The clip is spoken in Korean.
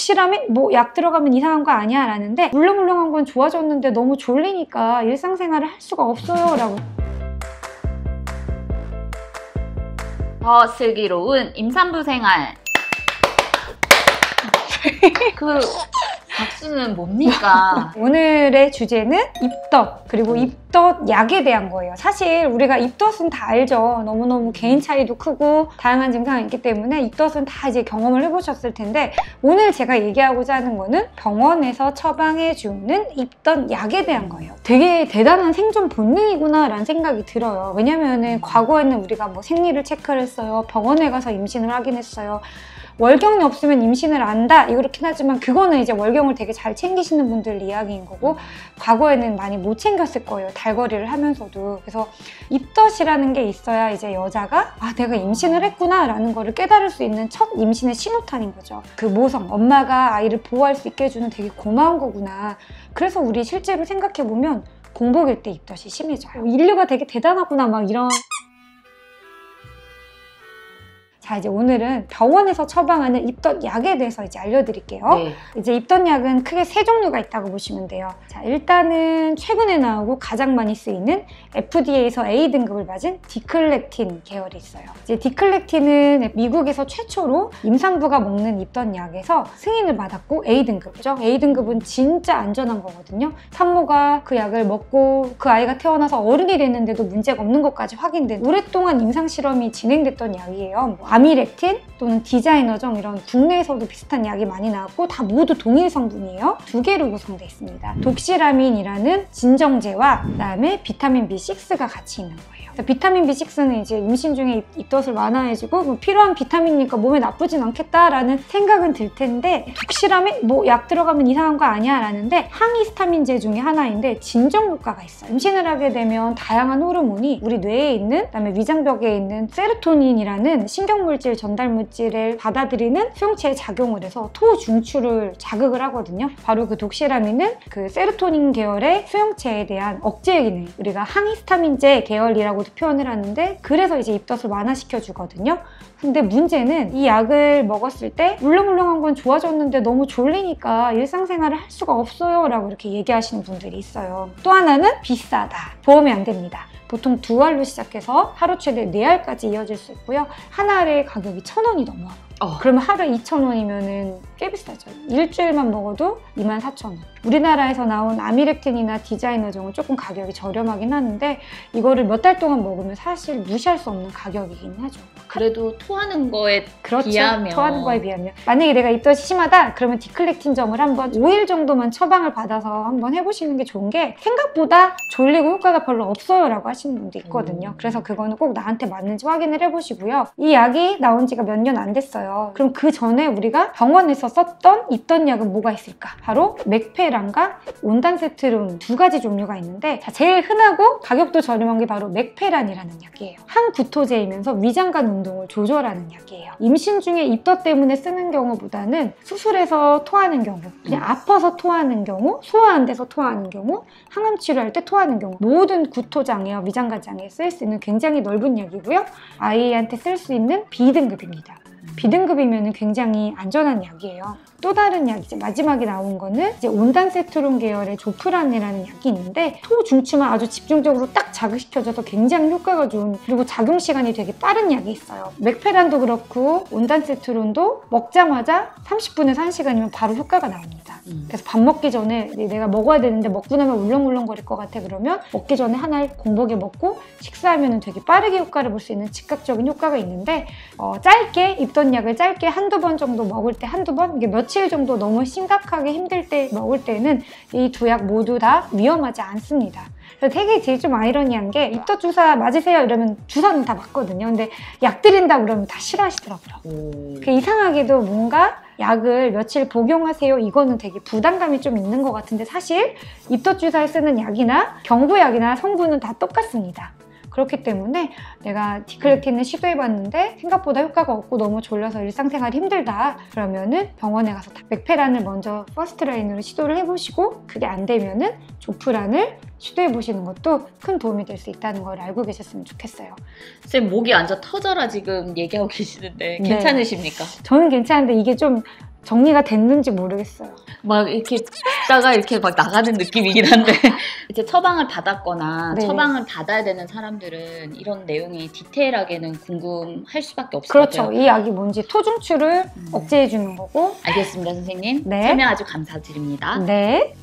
독실함에 뭐 약 들어가면 이상한 거 아니야 라는데 물렁물렁한 건 좋아졌는데 너무 졸리니까 일상생활을 할 수가 없어요 라고. 더 슬기로운 임산부 생활. 그 박수는 뭡니까? 오늘의 주제는 입덧, 그리고 입덧 약에 대한 거예요. 사실 우리가 입덧은 다 알죠. 너무너무 개인 차이도 크고 다양한 증상이 있기 때문에 입덧은 다 이제 경험을 해보셨을 텐데, 오늘 제가 얘기하고자 하는 거는 병원에서 처방해 주는 입덧 약에 대한 거예요. 되게 대단한 생존 본능이구나 라는 생각이 들어요. 왜냐면은 과거에는 우리가 뭐 생리를 체크를 했어요. 병원에 가서 임신을 확인했어요. 월경이 없으면 임신을 안다 이렇긴 하지만 그거는 이제 월경을 되게 잘 챙기시는 분들 이야기인 거고, 과거에는 많이 못 챙겼을 거예요. 달거리를 하면서도. 그래서 입덧이라는 게 있어야 이제 여자가 아 내가 임신을 했구나 라는 거를 깨달을 수 있는 첫 임신의 신호탄인 거죠. 그 모성, 엄마가 아이를 보호할 수 있게 해주는 되게 고마운 거구나. 그래서 우리 실제로 생각해보면 공복일 때 입덧이 심해져요. 인류가 되게 대단하구나 막 이런. 자, 이제 오늘은 병원에서 처방하는 입덧 약에 대해서 이제 알려드릴게요. 네. 이제 입덧 약은 크게 3종류가 있다고 보시면 돼요. 자, 일단은 최근에 나오고 가장 많이 쓰이는 FDA에서 A 등급을 받은 디클렉틴 계열이 있어요. 이제 디클렉틴은 미국에서 최초로 임산부가 먹는 입덧 약에서 승인을 받았고 A 등급이죠. A 등급은 진짜 안전한 거거든요. 산모가 그 약을 먹고 그 아이가 태어나서 어른이 됐는데도 문제가 없는 것까지 확인된 오랫동안 임상 실험이 진행됐던 약이에요. 아미렉틴 또는 디자이너정 이런 국내에서도 비슷한 약이 많이 나왔고 다 모두 동일 성분이에요. 2개로 구성되어 있습니다. 독시라민이라는 진정제와 그다음에 비타민 B6가 같이 있는 거예요. 비타민 B6는 이제 임신 중에 입덧을 완화해주고 뭐 필요한 비타민이니까 몸에 나쁘진 않겠다라는 생각은 들 텐데, 독실함에 뭐 약 들어가면 이상한 거 아니야 라는데 항히스타민제 중에 하나인데 진정 효과가 있어요. 임신을 하게 되면 다양한 호르몬이 우리 뇌에 있는, 그다음에 위장벽에 있는 세로토닌이라는 신경물질 전달 물질을 받아들이는 수용체에 작용을 해서 토 중추를 자극을 하거든요. 바로 그 독시라민은 그 세로토닌 계열의 수용체에 대한 억제 기능, 우리가 항히스타민제 계열이라고 표현을 하는데, 그래서 이제 입덧을 완화시켜 주거든요. 근데 문제는 이 약을 먹었을 때 물렁물렁한 건 좋아졌는데 너무 졸리니까 일상생활을 할 수가 없어요 라고 이렇게 얘기하시는 분들이 있어요. 또 하나는 비싸다. 보험이 안 됩니다. 보통 2알로 시작해서 하루 최대 4알까지 이어질 수 있고요. 한 알의 가격이 1,000원이 넘어요. 그러면 하루에 2,000원이면은 꽤 비싸죠. 일주일만 먹어도 24,000원. 우리나라에서 나온 아미렉틴이나 디자이너정은 조금 가격이 저렴하긴 하는데 이거를 몇 달 동안 먹으면 사실 무시할 수 없는 가격이긴 하죠. 그래도 토하는 거에 그렇죠. 비하면. 토하는 거에 비하면. 만약에 내가 입덧이 심하다 그러면 디클렉틴점을 한번 5일 정도만 처방을 받아서 한번 해보시는 게 좋은 게, 생각보다 졸리고 효과가 별로 없어요 라고 하시는 분도 있거든요. 그래서 그거는 꼭 나한테 맞는지 확인을 해보시고요. 이 약이 나온 지가 몇 년 안 됐어요. 그럼 그 전에 우리가 병원에서 썼던 입덧 약은 뭐가 있을까? 바로 맥페란과 온단세트론 2가지 종류가 있는데, 자, 제일 흔하고 가격도 저렴한 게 바로 맥페란이라는 약이에요. 항구토제이면서 위장관 운동을 조절하는 약이에요. 임신 중에 입덧 때문에 쓰는 경우보다는 수술해서 토하는 경우, 그냥 아파서 토하는 경우, 소화 안 돼서 토하는 경우, 항암 치료할 때 토하는 경우, 모든 구토장애와 위장관 장애에 쓸 수 있는 굉장히 넓은 약이고요. 아이한테 쓸 수 있는 B등급입니다. B등급이면 굉장히 안전한 약이에요. 또 다른 약, 이제 마지막에 나온 거는 이제 온단세트론 계열의 조프란이라는 약이 있는데, 토 중추만 아주 집중적으로 딱 자극시켜줘서 굉장히 효과가 좋은, 그리고 작용 시간이 되게 빠른 약이 있어요. 맥페란도 그렇고 온단세트론도 먹자마자 30분에서 1시간이면 바로 효과가 나옵니다. 그래서 밥 먹기 전에 내가 먹어야 되는데 먹고 나면 울렁울렁거릴 것 같아 그러면 먹기 전에 하나를 공복에 먹고 식사하면 되게 빠르게 효과를 볼 수 있는 즉각적인 효과가 있는데, 짧게 입덧 약을 짧게 한두 번 정도 먹을 때, 한두 번? 이게 며칠 정도 너무 심각하게 힘들 때 먹을 때는 이 2약 모두 다 위험하지 않습니다. 그래서 되게 제일 좀 아이러니한 게, 입덧 주사 맞으세요 이러면 주사는 다 맞거든요. 근데 약 드린다 그러면 다 싫어하시더라고요. 그 이상하게도 뭔가 약을 며칠 복용하세요 이거는 되게 부담감이 좀 있는 것 같은데, 사실 입덧 주사에 쓰는 약이나 경구약이나 성분은 다 똑같습니다. 그렇기 때문에 내가 디클렉틴을 시도해봤는데 생각보다 효과가 없고 너무 졸려서 일상생활이 힘들다 그러면은 병원에 가서 맥페란을 먼저 퍼스트 라인으로 시도를 해보시고, 그게 안 되면은 조프란을 시도해 보시는 것도 큰 도움이 될 수 있다는 걸 알고 계셨으면 좋겠어요. 쌤 목이 완전 터져라 지금 얘기하고 계시는데 네. 괜찮으십니까? 저는 괜찮은데 이게 좀 정리가 됐는지 모르겠어요. 막 이렇게 숫자가 이렇게 막 나가는 느낌이긴 한데 이제 처방을 받았거나 네. 처방을 받아야 되는 사람들은 이런 내용이 디테일하게는 궁금할 수밖에 없을 것 같아요. 그렇죠. 이 약이 뭔지 토중추를 억제해 주는 거고. 알겠습니다, 선생님. 네. 설명 아주 감사드립니다. 네.